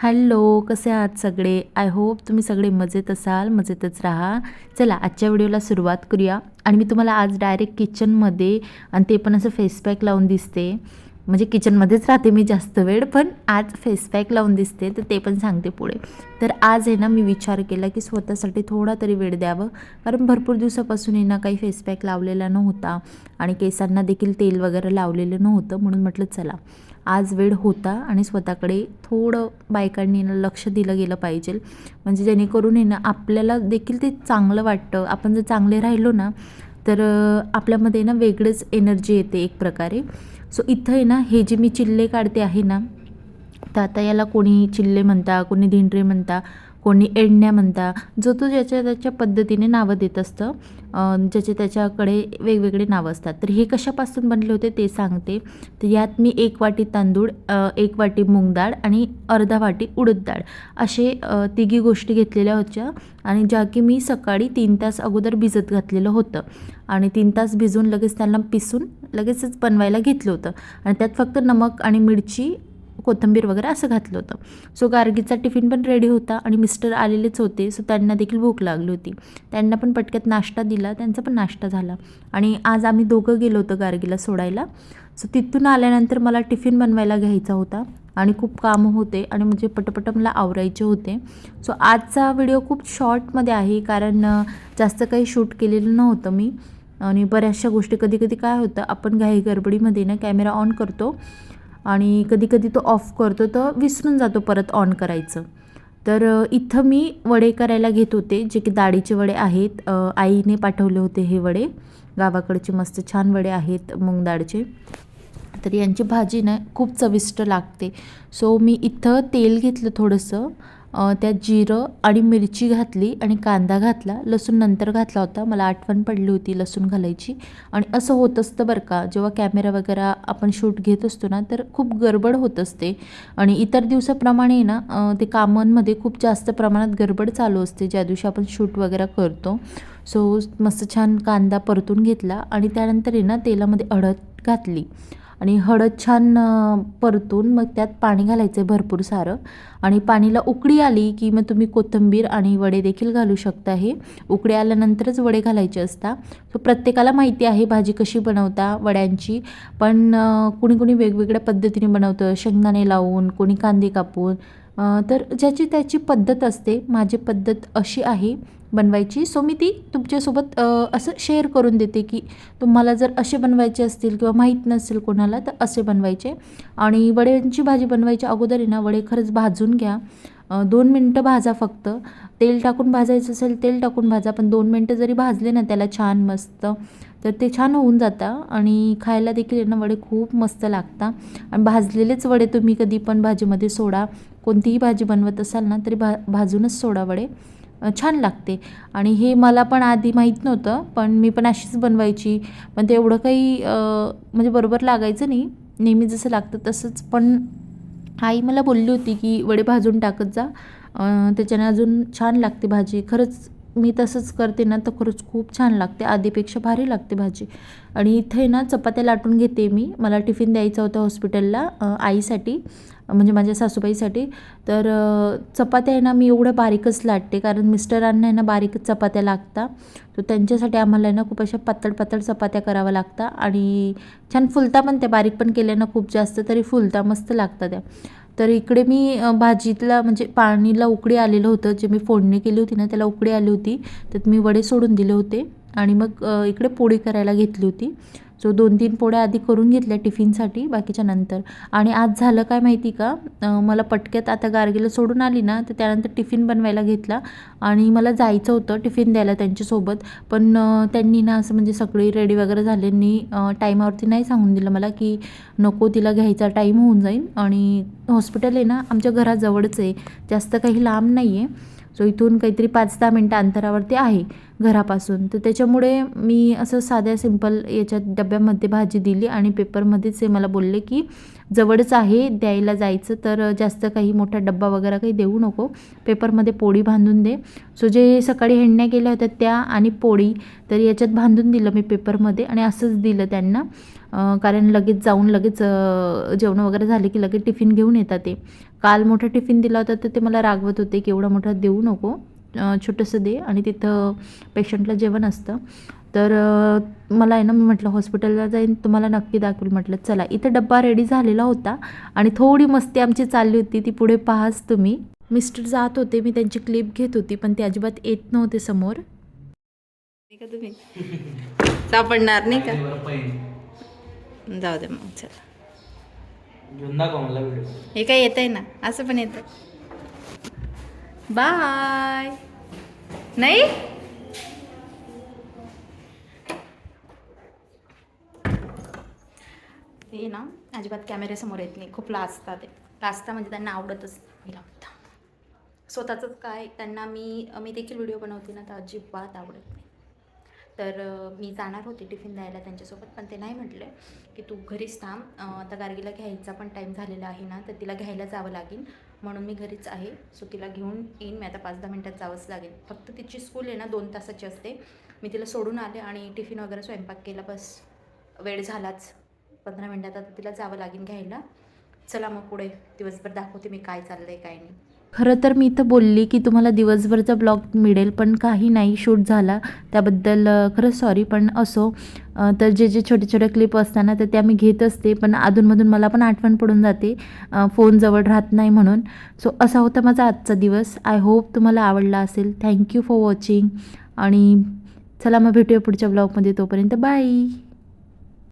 Hello, कसे आहात सगळे? आय होप तुम्ही सगळे मजेत असाल, मजेतच राहा. चला आजच्या व्हिडिओला सुरुवात करूया. आणि मी तुम्हाला आज डायरेक्ट किचनमध्ये आणि ते पण असं फेस पॅक लावून दिसते. म्हणजे किचनमध्येच राहते मी जास्त वेळ, पण आज फेस पॅक लावून दिसते, तर ते पण सांगते पुढे. तर आज आहे ना, मी विचार केला की स्वतःसाठी थोडा तरी वेळ द्यावं, कारण भरपूर दिवसापासून आहे ना काही फेस पॅक लावलेला नव्हता आणि केसांना देखील तेल वगैरे लावलेलं नव्हतं. म्हणून म्हटलं चला आज वेळ होता आणि स्वतःकडे थोडं बायकांनी ना लक्ष दिलं गेलं पाहिजे, म्हणजे जेणेकरून आहे ना आपल्याला देखील ते चांगलं वाटतं. आपण जर चांगले राहिलो ना तर आपल्यामध्ये ना वेगळंच एनर्जी येते एक प्रकारे. सो इथं आहे ना हे जे मी चिल्ले काढते आहे ना, तर आता याला कोणी चिल्ले म्हणता, कोणी धिंडरे म्हणता, कोणी एडण्या म्हणता, जो तो ज्याच्या त्याच्या पद्धतीने नावं देत असतं. ज्याचे त्याच्याकडे वेगवेगळे नावं असतात. तर हे कशापासून बनले होते ते सांगते. तर यात मी 1 वाटी तांदूळ, 1 वाटी मूग डाळ आणि अर्धा वाटी उडद डाळ असे तिघी गोष्टी घेतलेल्या होत्या, आणि ज्या की मी सकाळी 3 तास अगोदर भिजत घातलेलं होतं. आणि 3 तास भिजून लगेच त्यांना पिसून लगेचच बनवायला घेतलं होतं. आणि त्यात फक्त नमक आणि मिरची, कोथिंबीर वगैरे असं घातलं होतं. सो गार्गीचा टिफिन पण रेडी होता आणि मिस्टर आलेलेच होते. सो त्यांना देखील भूक लागली होती. त्यांना पण पटक्यात नाश्ता दिला, त्यांचा पण नाश्ता झाला. आणि आज आम्ही दोघं गेलो होतो गार्गीला सोडायला. सो तिथून आल्यानंतर मला टिफिन बनवायला घ्यायचा होता आणि खूप कामं होते आणि म्हणजे पटपट मला आवरायचे होते. सो आजचा व्हिडिओ खूप शॉर्टमध्ये आहे, कारण जास्त काही शूट केलेलं नव्हतं मी. आणि बऱ्याचशा गोष्टी कधी काय होतं, आपण घाई गडबडीमध्ये ना कॅमेरा ऑन करतो आणि कधी तो ऑफ करतो, तर विसरून जातो परत ऑन करायचं. तर इथं मी वडे करायला घेत होते, जे की डाळीचे वडे आहेत. आईने पाठवले होते हे वडे, गावाकडचे मस्त छान वडे आहेत मूग डाळचे. तर यांची भाजी ना खूप चविष्ट लागते. सो मी इथं तेल घेतलं थोडंसं, त्यात जिरं आणि मिरची घातली आणि कांदा घातला. लसूण नंतर घातला होता, मला आठवण पडली होती लसूण घालायची. आणि असं होत असतं बरं का, जेव्हा कॅमेरा वगैरे आपण शूट घेत असतो ना, तर खूप गडबड होत असते. आणि इतर दिवसाप्रमाणे ना ते कामांमध्ये खूप जास्त प्रमाणात गडबड चालू असते ज्या दिवशी आपण शूट वगैरे करतो. सो मस्त छान कांदा परतून घेतला आणि त्यानंतर आहे ना तेलामध्ये हळद घातली आणि हळद छान परतून मग त्यात पाणी घालायचं आहे भरपूर सारं. आणि पाणीला उकळी आली की मग तुम्ही कोथिंबीर आणि वडे देखील घालू शकता. हे उकळी आल्यानंतरच वडे घालायचे असतात. सो प्रत्येकाला माहिती आहे भाजी कशी बनवता वड्यांची, पण कुणी वेगवेगळ्या पद्धतीने बनवतं, शेंगदाणे लावून, कोणी कांदे कापून. तर ज्याची त्याची पद्धत असते. माझी पद्धत अशी आहे बनवायची. सो मी ती तुमच्यासोबत असं शेअर करून देते की तुम्हाला जर असे बनवायचे असतील किंवा माहीत नसेल कोणाला, तर असे बनवायचे. आणि वड्यांची भाजी बनवायच्या अगोदर आहे ना वडे खरंच भाजून घ्या. 2 मिनटं भाजा फक्त. तेल टाकून भाजायचं असेल तेल टाकून भाजा, पण 2 मिनटं जरी भाजले ना त्याला छान मस्त, तर ते छान होऊन जातं आणि खायला देखील ना वडे खूप मस्त लागतात. आणि भाजलेलेच वडे तुम्ही कधी पण भाजीमध्ये सोडा. कोणतीही भाजी बनवत असाल ना तरी भाजूनच सोडा वडे, छान लागते. आणि हे मला पण आधी माहीत नव्हतं, पण मी पण अशीच बनवायची. पण ते एवढं काही म्हणजे बरोबर लागायचं नाही, नेहमी जसं लागतं तसंच. पण आई मला बोलली होती की वडे भाजून टाकत जा, त्याच्याने अजून छान लागते भाजी. खरंच मी तसंच करते ना, तर खरंच खूप छान लागते, आधीपेक्षा भारी लागते भाजी. आणि इथे ना चपात्या लाटून घेते मी. मला टिफिन द्यायचा होता हॉस्पिटलला आईसाठी, म्हणजे माझ्या सासूबाईसाठी. तर चपात्या आहे ना मी एवढ्या बारीकच लाटते, कारण मिस्टरांना आहे ना बारीकच चपात्या लागतात. तर त्यांच्यासाठी आम्हाला आहे ना खूप अशा पातळ चपात्या कराव्या लागतात आणि छान फुलता पण त्या, बारीक पण केल्या ना खूप जास्त तरी फुलता, मस्त लागतात त्या. तर इकडे मी भाजीतला म्हणजे पाणीला उकळी आलेलं होतं, जे मी फोडणी केली होती ना त्याला उकळी आली होती, तर मी वडे सोडून दिले होते. आणि मग इकडे पोळी करायला घेतली होती. सो 2-3 पोळ्या आधी करून घेतल्या टिफिनसाठी, बाकीच्या नंतर. आणि आज झालं काय माहिती का, मला पटक्यात आता गार्गीला सोडून आली ना, तर त्यानंतर टिफिन बनवायला घेतला आणि मला जायचं होतं टिफिन द्यायला त्यांच्यासोबत. पण त्यांनी ना असं म्हणजे सगळी रेडी वगैरे झाल्यांनी टाईमावरती नाही सांगून दिलं मला की नको, तिला घ्यायचा टाईम होऊन जाईल. आणि हॉस्पिटल आहे ना आमच्या घराजवळच आहे, जास्त काही लांब नाही आहे. सो इथून काहीतरी 5-10 मिनटं अंतरावरती आहे घरापासून. तर त्याच्यामुळे मी असं साध्या सिंपल याच्यात डब्यामध्ये भाजी दिली आणि पेपरमध्येच मला बोलले की जवळच आहे द्यायला जायचं, तर जास्त काही मोठा डब्बा वगैरे काही देऊ नको, पेपरमध्ये पोळी बांधून दे. सो जे सकाळी हेंडण्या केल्या होत्या त्या आणि पोळी, तर याच्यात बांधून दिलं मी पेपरमध्ये आणि असंच दिलं त्यांना. कारण लगेच जाऊन लगेच जेवण वगैरे झाले की लगेच टिफिन घेऊन येतात ते. काल मोठा टिफिन दिला होता तर ते मला रागवत होते की एवढा मोठा देऊ नको, छोटंसं दे, आणि तिथं पेशंटला जेवण असतं. तर मला आहे ना, मी म्हटलं हॉस्पिटलला जाईन तुम्हाला नक्की दाखवेल म्हटलं. चला, इथं डब्बा रेडी झालेला होता आणि थोडी मस्ती आमची चालली होती, ती पुढे पाहाच तुम्ही. मिस्टर जात होते, मी त्यांची क्लिप घेत होती, पण ते अजिबात येत नव्हते समोर. का तुम्ही सापडणार नाही का? जाऊ दे मग, चला. हे काय येत आहे ना, असं पण येतं. बाय. नाही ते ना अजिबात कॅमेऱ्यासमोर येत नाही, खूप लाजतात. ते लाजता म्हणजे त्यांना आवडतच नाही लावता. स्वतःचंच काय त्यांना मी देखील व्हिडिओ बनवते ना, तर अजिबात आवडत नाही. तर मी जाणार होते टिफिन द्यायला त्यांच्यासोबत, पण ते नाही म्हटले की तू घरीच थांब, आता गार्गीला घ्यायचा पण टाईम झालेला आहे ना, तर तिला घ्यायला जावं लागेल, म्हणून मी घरीच आहे. सो तिला घेऊन येईन मी आता, 5-10 मिनटात जावंच लागेल. फक्त तिची स्कूल आहे ना 2 तासाची असते. मी तिला सोडून आले आणि टिफिन वगैरे स्वयंपाक केला, बस वेळ झालाच. 15 मिनटात आता तिला जावं लागेल घ्यायला. चला मग पुढे दिवसभर दाखवते मी काय चाललं आहे काय नाही. खरं तर मी इथं बोलली की तुम्हाला दिवसभरचा ब्लॉग मिळेल, पण काही नाही शूट झाला, त्याबद्दल खरंच सॉरी. पण असो, तर जे छोटे छोटे क्लिप असताना तर त्या मी घेत असते, पण अधूनमधून मला पण आठवण पडून जाते, फोन जवळ राहत नाही म्हणून. सो असा होता माझा आजचा दिवस. आय होप तुम्हाला आवडला असेल. थँक्यू फॉर वॉचिंग, आणि चला मग भेटूया पुढच्या ब्लॉगमध्ये. तोपर्यंत बाय.